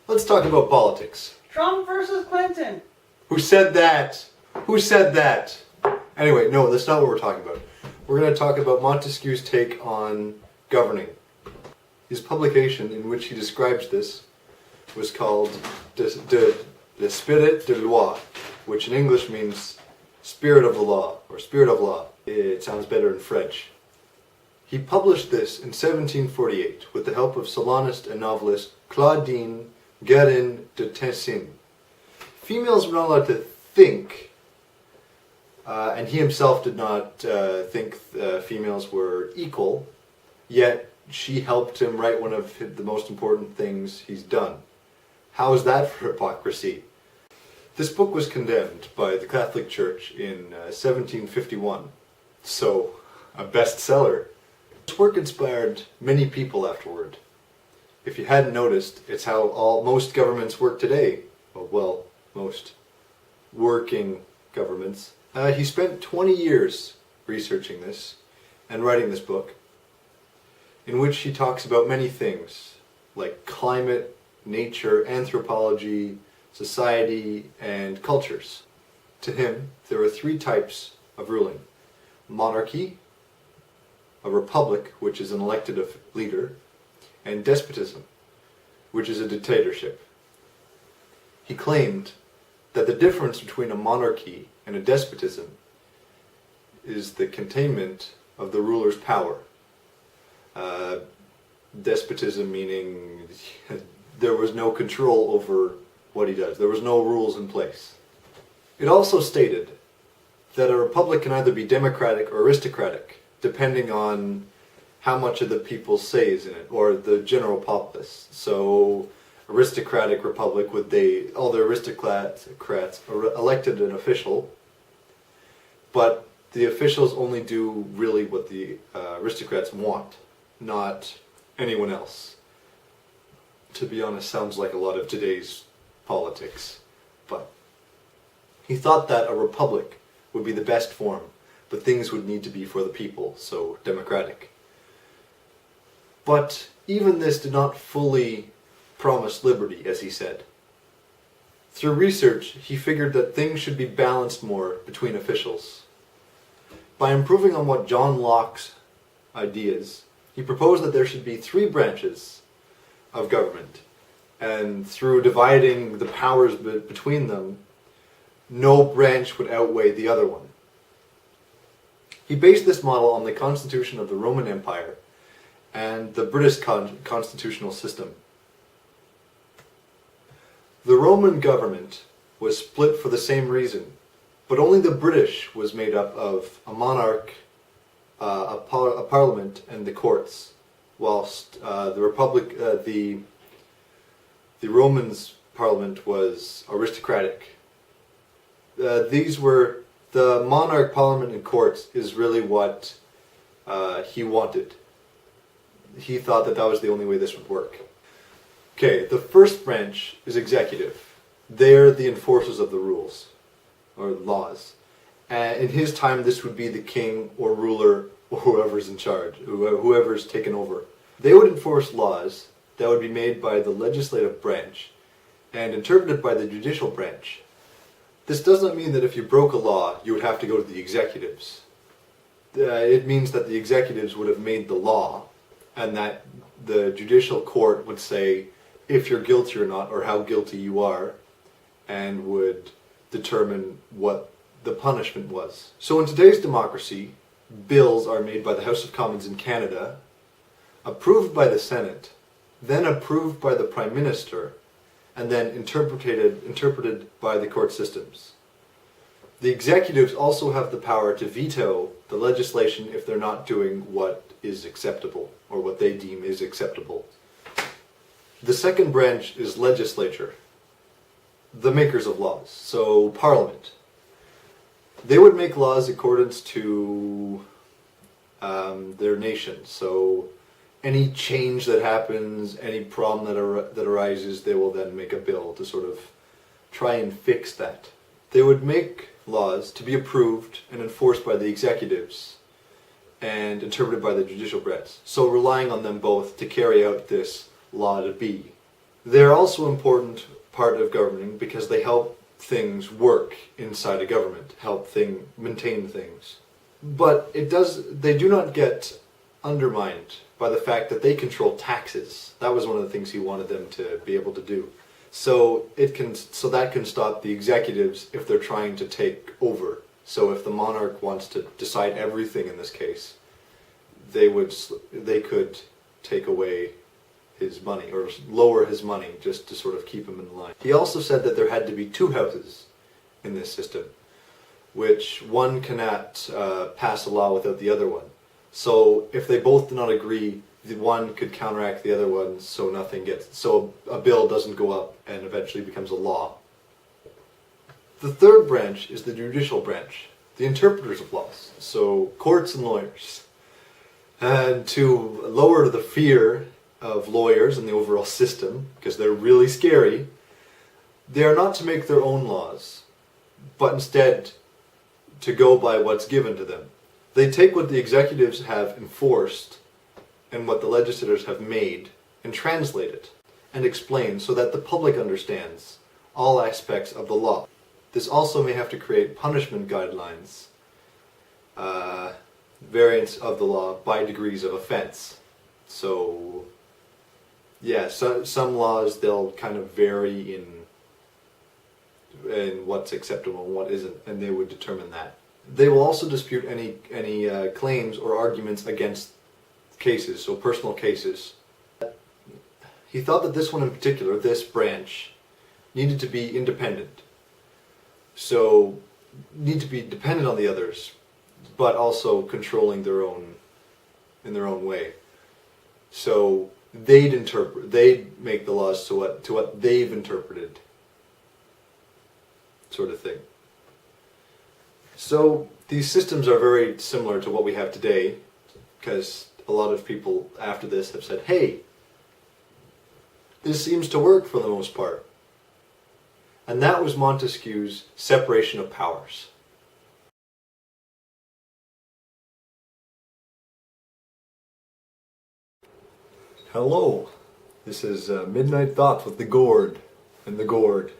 Let's talk about politics. Trump versus Clinton. Who said that? Who said that? Anyway, no, that's not what we're talking about. We're going to talk about Montesquieu's take on governing. His publication in which he describes this was called De Spirit de Loi, which in English means spirit of the law, or spirit of law. It sounds better in French. He published this in 1748 with the help of Salonist and novelist Claudine Guérin de Tessin. Females were not allowed to think, and he himself did not think females were equal, yet she helped him write one of the most important things he's done. How is that for hypocrisy? This book was condemned by the Catholic Church in 1751, so a bestseller. This work inspired many people afterward. If you hadn't noticed, it's how most governments work today. Well, most working governments. He spent 20 years researching this and writing this book, in which he talks about many things, like climate, nature, anthropology, society, and cultures. To him, there are three types of ruling: monarchy, a republic, which is an elected leader, and despotism, which is a dictatorship. He claimed that the difference between a monarchy and a despotism is the containment of the ruler's power. Despotism meaning there was no control over what he does. There was no rules in place. It also stated that a republic can either be democratic or aristocratic, depending on how much of the people's say is in it, or the general populace. So, aristocratic republic, all the aristocrats elected an official, but the officials only do really what the aristocrats want, not anyone else. To be honest, sounds like a lot of today's politics, but he thought that a republic would be the best form, but things would need to be for the people, so democratic. But even this did not fully promise liberty, as he said. Through research, he figured that things should be balanced more between officials. By improving on what John Locke's ideas, he proposed that there should be three branches of government, and through dividing the powers between them, no branch would outweigh the other one. He based this model on the constitution of the Roman Empire and the British constitutional system. The Roman government was split for the same reason, but only the British was made up of a monarch, a parliament, and the courts, whilst the Romans' parliament was aristocratic. The monarch, parliament, and courts is really what he wanted. He thought that that was the only way this would work. Okay, the first branch is executive. They're the enforcers of the rules, or laws. In his time, this would be the king or ruler or whoever's in charge, whoever's taken over. They would enforce laws that would be made by the legislative branch and interpreted by the judicial branch. This doesn't mean that if you broke a law, you would have to go to the executives. It means that the executives would have made the law, and that the judicial court would say if you're guilty or not, or how guilty you are, and would determine what the punishment was. So in today's democracy, bills are made by the House of Commons in Canada, approved by the Senate, then approved by the Prime Minister, and then interpreted by the court systems. The executives also have the power to veto the legislation if they're not doing what is acceptable, or what they deem is acceptable. The second branch is legislature, the makers of laws, so Parliament. They would make laws accordance to their nation, so any change that happens, any problem that arises, they will then make a bill to sort of try and fix that. They would make laws to be approved and enforced by the executives and interpreted by the judicial branch. So relying on them both to carry out this law to be. They're also an important part of governing because they help things work inside a government, maintain things. But they do not get undermined by the fact that they control taxes. That was one of the things he wanted them to be able to do. So that can stop the executives if they're trying to take over. So if the monarch wants to decide everything in this case, they could take away his money or lower his money just to sort of keep him in line. He also said that there had to be two houses in this system, which one cannot pass a law without the other one. So if they both do not agree, the one could counteract the other one, so a bill doesn't go up and eventually becomes a law. The third branch is the judicial branch, the interpreters of laws, so courts and lawyers. And to lower the fear of lawyers and the overall system, because they're really scary, they are not to make their own laws, but instead to go by what's given to them. They take what the executives have enforced and what the legislators have made and translate it and explain so that the public understands all aspects of the law. This also may have to create punishment guidelines, variants of the law by degrees of offense. So, yeah, some laws they'll kind of vary in what's acceptable and what isn't, and they would determine that. They will also dispute any claims or arguments against cases, so personal cases. He thought that this one in particular, this branch, needed to be independent. So, need to be dependent on the others, but also controlling in their own way. So they'd make the laws to what they've interpreted, sort of thing. So these systems are very similar to what we have today, because a lot of people after this have said, hey, this seems to work for the most part. And that was Montesquieu's separation of powers. Hello, this is Midnight Thoughts with the Gourd and the Gourd.